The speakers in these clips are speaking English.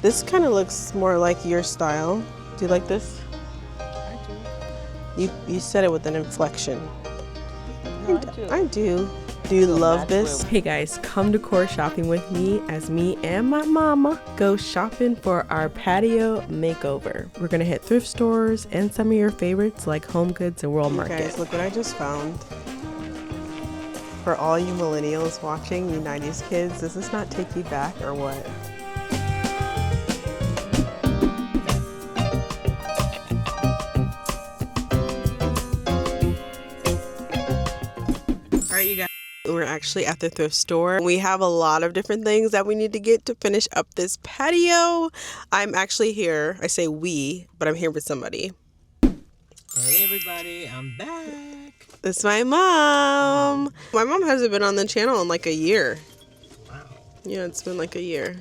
This kind of looks more like your style. Do you like this? I do. You said it with an inflection. No, I do. I do. Do you love this? with- Hey guys, come decor shopping with me as me and my mama go shopping for our patio makeover. We're gonna hit thrift stores and some of your favorites like Home Goods and World Market. Guys, look what I just found. For all you millennials watching, you 90s kids, does this not take you back or what? All right, you guys. We're actually at the thrift store. We have a lot of different things that we need to get to finish up this patio. I'm actually here. I say we, but I'm here with somebody. Hey everybody, I'm back. It's my mom. My mom hasn't been on the channel in like a year. Wow. Yeah, it's been like a year.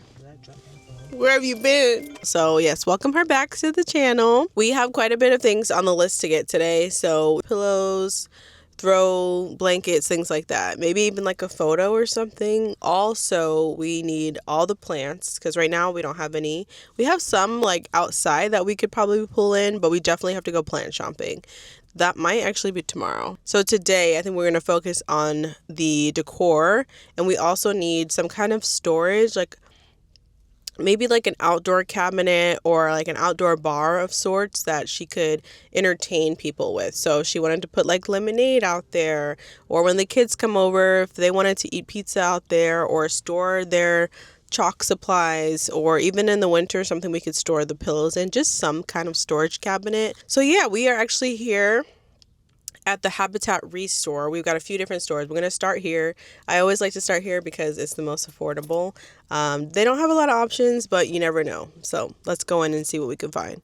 Where have you been? So yes, welcome her back to the channel. We have quite a bit of things on the list to get today. So pillows, throw blankets, things like that. Maybe even like a photo or something. Also, we need all the plants because right now we don't have any. We have some like outside that we could probably pull in, but we definitely have to go plant shopping. That might actually be tomorrow. So today I think we're going to focus on the decor, and we also need some kind of storage, like maybe like an outdoor cabinet or like an outdoor bar of sorts that she could entertain people with. So she wanted to put like lemonade out there, or when the kids come over, if they wanted to eat pizza out there, or store their chalk supplies, or even in the winter, something we could store the pillows in, just some kind of storage cabinet. So yeah, we are actually here at the Habitat Restore. We've got a few different stores. We're going to start here. I always like to start here because it's the most affordable. They don't have a lot of options, but you never know. So let's go in and see what we can find.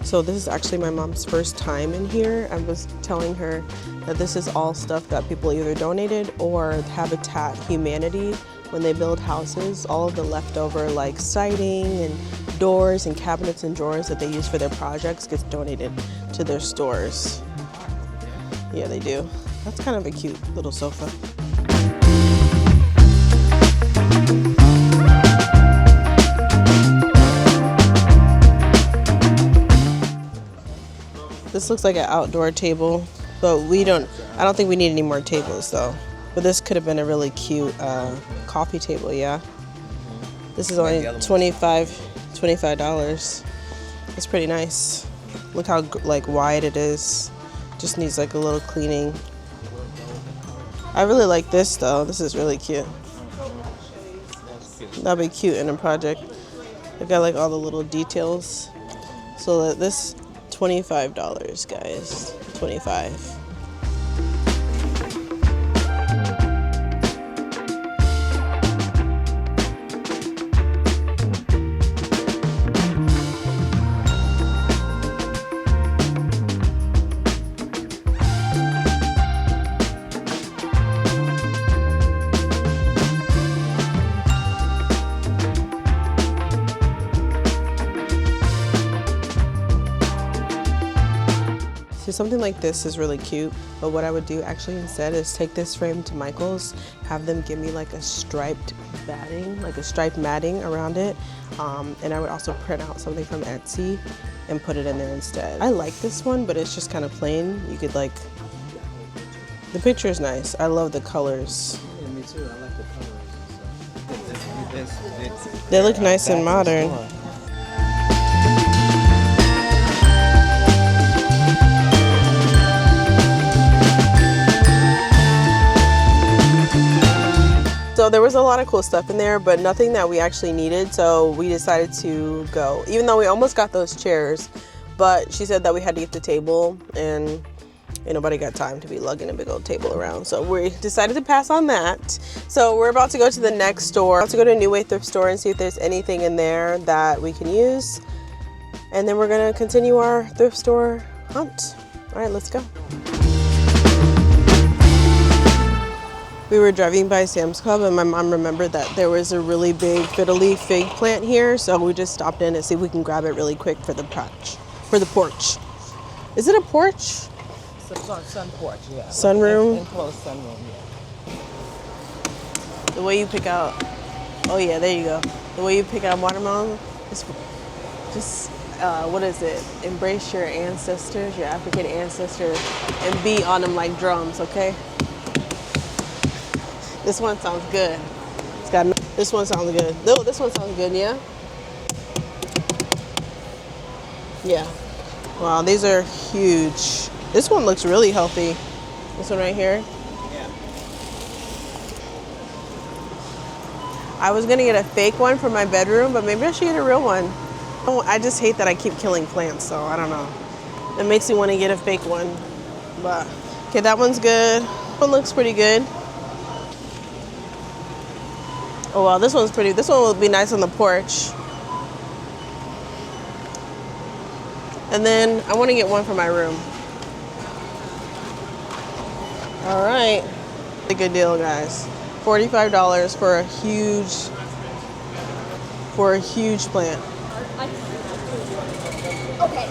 So this is actually my mom's first time in here. I was telling her that this is all stuff that people either donated or Habitat Humanity, when they build houses, all of the leftover like siding and doors and cabinets and drawers that they use for their projects gets donated to their stores. Yeah, they do. That's kind of a cute little sofa. This looks like an outdoor table, but I don't think we need any more tables though. But this could have been a really cute coffee table, yeah. This is only $25. It's pretty nice. Look how like wide it is. Just needs like a little cleaning. I really like this though. This is really cute. That'd be cute in a project. I got like all the little details. So this $25, guys. 25. Something like this is really cute, but what I would do actually instead is take this frame to Michael's, have them give me like a striped batting, like a striped matting around it, and I would also print out something from Etsy and put it in there instead. I like this one, but it's just kind of plain. You could like, the picture is nice. I love the colors. Yeah, me too. I like the colors. They look nice and modern. So there was a lot of cool stuff in there, but nothing that we actually needed, so we decided to go. Even though we almost got those chairs, but she said that we had to get the table, and ain't nobody got time to be lugging a big old table around. So we decided to pass on that. So we're about to go to the next store. We're about to go to a New Way thrift store and see if there's anything in there that we can use. And then we're gonna continue our thrift store hunt. All right, let's go. We were driving by Sam's Club and my mom remembered that there was a really big fiddly fig plant here, so we just stopped in to see if we can grab it really quick for the porch. Is it a porch? It's on sun porch, yeah. Sunroom? Enclosed sunroom, yeah. The way you pick out, oh yeah, there you go. The way you pick out watermelon is just, what is it? Embrace your ancestors, your African ancestors, and beat on them like drums, okay? This one sounds good. This one sounds good. No, this one sounds good, yeah? Yeah. Wow, these are huge. This one looks really healthy. This one right here. Yeah. I was gonna get a fake one for my bedroom, but maybe I should get a real one. I just hate that I keep killing plants, so I don't know. It makes me want to get a fake one. But, okay, that one's good. One looks pretty good. Oh wow, this one's pretty. This one will be nice on the porch. And then I want to get one for my room. All right, a good deal, guys. $45 for a huge plant. Okay.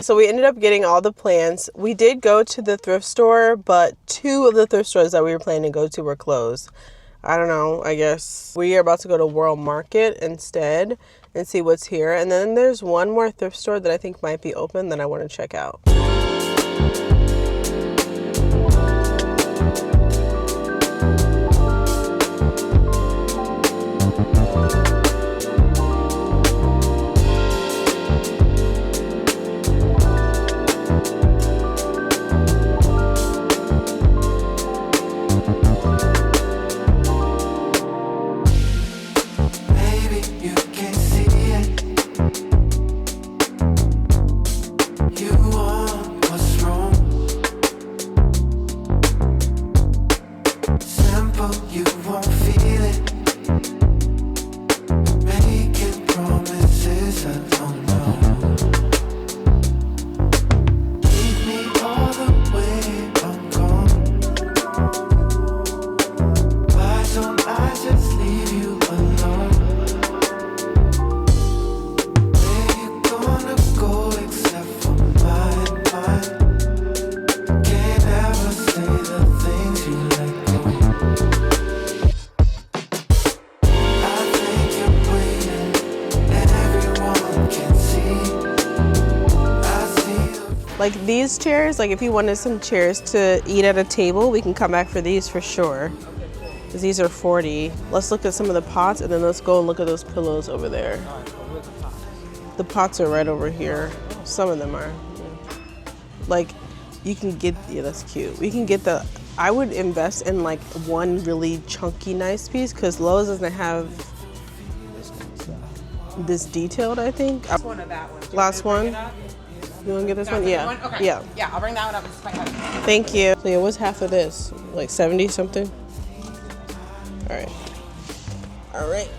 So we ended up getting all the plants. We did go to the thrift store, but 2 of the thrift stores that we were planning to go to were closed. I don't know, I guess we are about to go to World Market instead and see what's here. And then there's one more thrift store that I think might be open that I want to check out. Like these chairs, like if you wanted some chairs to eat at a table, we can come back for these for sure. Because these are $40. Let's look at some of the pots and then let's go and look at those pillows over there. The pots are right over here. Some of them are. Yeah. Like you can get, yeah, that's cute. We can get the, I would invest in like one really chunky nice piece because Lowe's doesn't have this detailed, I think. This one or that one? Last one. You want to get this one? Yeah. One? Okay. Yeah. Yeah, I'll bring that one up. It's quite heavy. Thank you. So yeah, what's half of this? Like 70 something? All right. All right.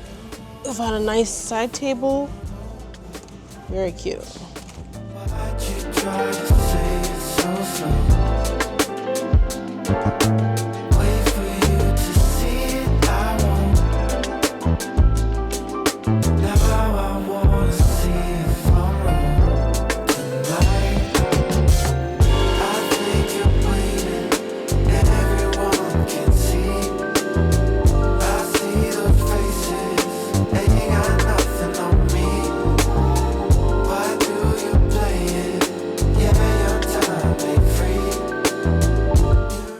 We found a nice side table. Very cute.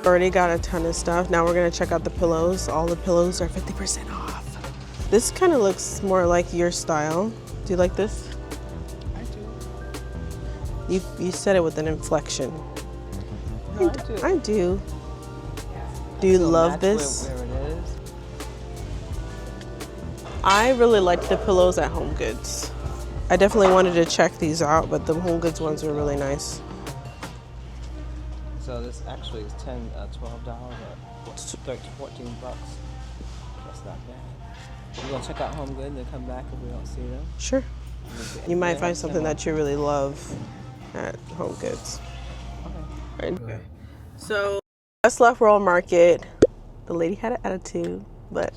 Already got a ton of stuff. Now we're gonna check out the pillows. All the pillows are 50% off. This kind of looks more like your style. Do you like this? I do. You said it with an inflection. No, I do. I do. Do you love this? Where it is. I really like the pillows at Home Goods. I definitely wanted to check these out, but the Home Goods ones were really nice. So this actually is $12 or $14. That's not bad. We're gonna check out Home Goods and then come back if we don't see them. Sure. You might find something that you really love at Home Goods. Okay. Right. Okay. So just left World Market. The lady had an attitude, but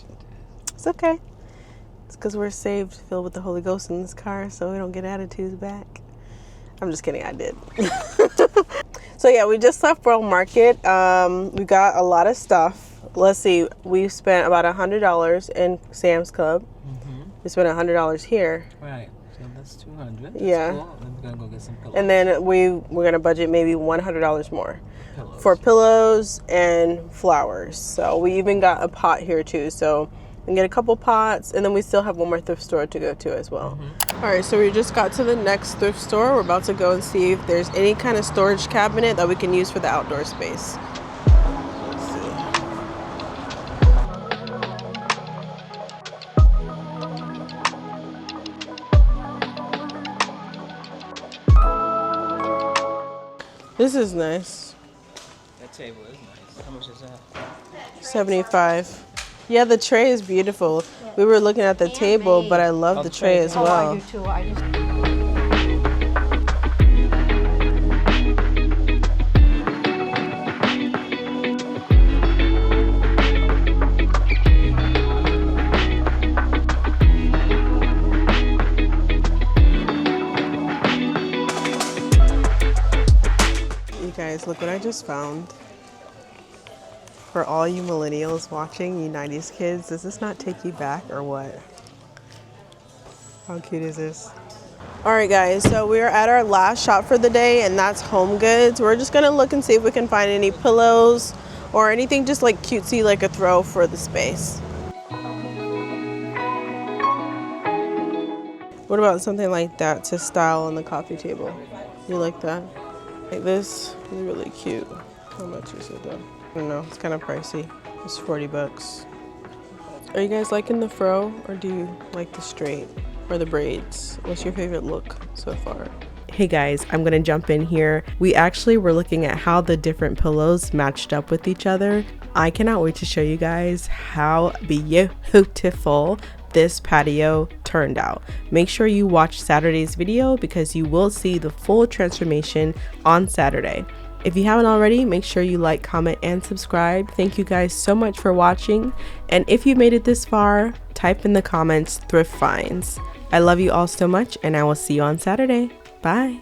it's okay. It's because we're saved, filled with the Holy Ghost in this car, so we don't get attitudes back. I'm just kidding, I did. So yeah, we just left World Market. We got a lot of stuff. Let's see, we spent about $100 in Sam's Club. We spent $100 here. Right. So that's 200. Yeah. Cool. Then we're gonna go get some pillows. And then we're gonna budget maybe $100 more Pillows. for pillows and flowers. So we even got a pot here too. So we can get a couple pots, and then we still have one more thrift store to go to as well. All right, so we just got to the next thrift store. We're about to go and see if there's any kind of storage cabinet that we can use for the outdoor space. Let's see. This is nice. That table is nice. How much is that? $75. Yeah, the tray is beautiful. We were looking at the table, but I love the tray as well. I do too. I just... You guys, look what I just found. For all you millennials watching, you 90s kids, does this not take you back or what? How cute is this? All right, guys, so we're at our last shop for the day, and that's Home Goods. We're just gonna look and see if we can find any pillows or anything just like cutesy, like a throw for the space. What about something like that to style on the coffee table? You like that? Like this is really cute. How much is it though? I don't know, it's kind of pricey. It's $40. Are you guys liking the fro, or do you like the straight or the braids? What's your favorite look so far? Hey guys, I'm gonna jump in here. We actually were looking at how the different pillows matched up with each other. I cannot wait to show you guys how beautiful this patio turned out. Make sure you watch Saturday's video because you will see the full transformation on Saturday. If you haven't already, make sure you like, comment, and subscribe. Thank you guys so much for watching. And if you made it this far, type in the comments thrift finds. I love you all so much, and I will see you on Saturday. Bye.